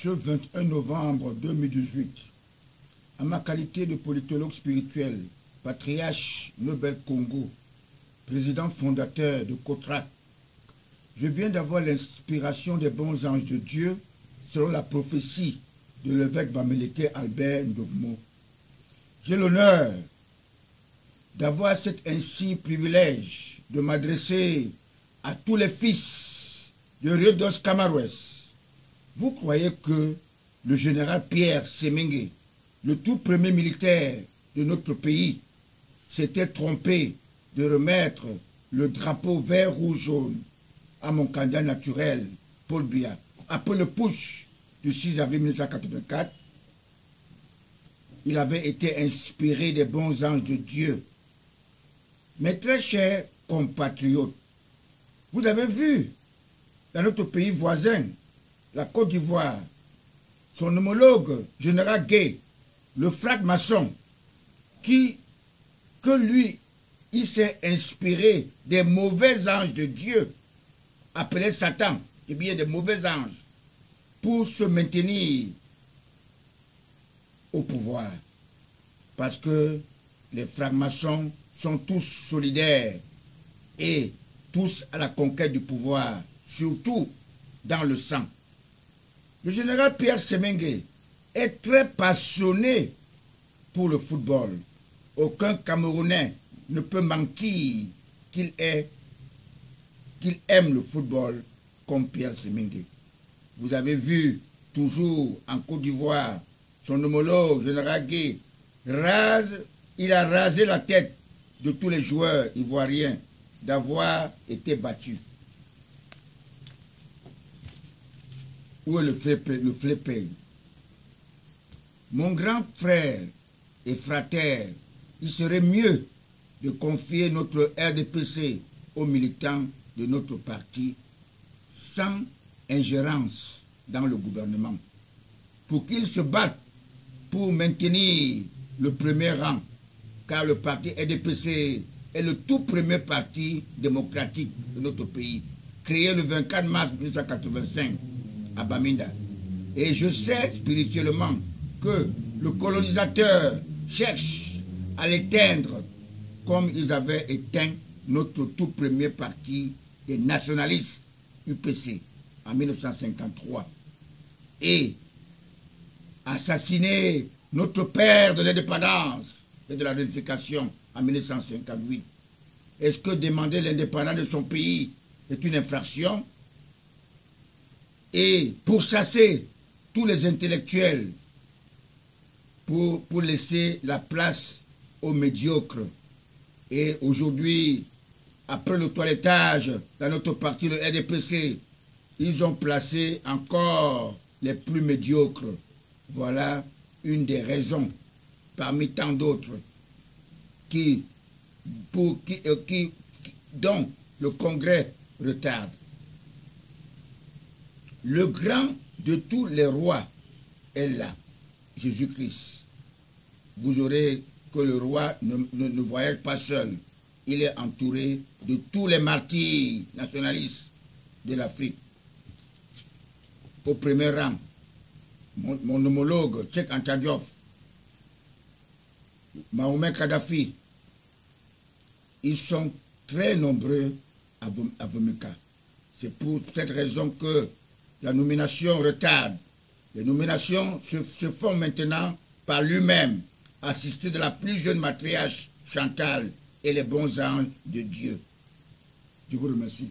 Ce 21 novembre 2018, en ma qualité de politologue spirituel, patriarche Nobel Congo, président fondateur de COTRAC, je viens d'avoir l'inspiration des bons anges de Dieu selon la prophétie de l'évêque Bamileke Albert Ndogmo. J'ai l'honneur d'avoir cet ainsi privilège de m'adresser à tous les fils de Rio dos Camaroes. Vous croyez que le général Pierre Semengue, le tout premier militaire de notre pays, s'était trompé de remettre le drapeau vert, rouge, jaune à mon candidat naturel, Paul Biya, après le putsch du 6 avril 1984? Il avait été inspiré des bons anges de Dieu. Mes très chers compatriotes, vous avez vu dans notre pays voisin, la Côte d'Ivoire, son homologue général Gué, le franc-maçon, que lui, il s'est inspiré des mauvais anges de Dieu, appelés Satan, et bien des mauvais anges, pour se maintenir au pouvoir. Parce que les francs-maçons sont tous solidaires et tous à la conquête du pouvoir, surtout dans le sang. Le général Pierre Semengue est très passionné pour le football. Aucun Camerounais ne peut mentir qu'il aime le football comme Pierre Semengue. Vous avez vu toujours en Côte d'Ivoire son homologue général Gué il a rasé la tête de tous les joueurs ivoiriens d'avoir été battus. Où est le flépé? Mon grand frère et frater, il serait mieux de confier notre RDPC aux militants de notre parti sans ingérence dans le gouvernement, pour qu'ils se battent pour maintenir le premier rang, car le parti RDPC est le tout premier parti démocratique de notre pays, créé le 24 mars 1985 à Bamenda. Et je sais spirituellement que le colonisateur cherche à l'éteindre comme ils avaient éteint notre tout premier parti des nationalistes UPC en 1953 et assassiner notre père de l'indépendance et de la réunification en 1958. Est-ce que demander l'indépendance de son pays est une infraction? Et pourchasser tous les intellectuels pour laisser la place aux médiocres. Et aujourd'hui, après le toilettage dans notre parti, le RDPC, ils ont placé encore les plus médiocres. Voilà une des raisons, parmi tant d'autres, dont le Congrès retarde. Le grand de tous les rois est là, Jésus-Christ. Vous aurez que le roi ne voyage pas seul. Il est entouré de tous les martyrs nationalistes de l'Afrique. Au premier rang, mon homologue, Cheikh Anta Diop, Mahomet Kadhafi, ils sont très nombreux à Vomeka. C'est pour cette raison que la nomination retarde. Les nominations se font maintenant par lui-même, assisté de la plus jeune matriarche Chantal et les bons anges de Dieu. Je vous remercie.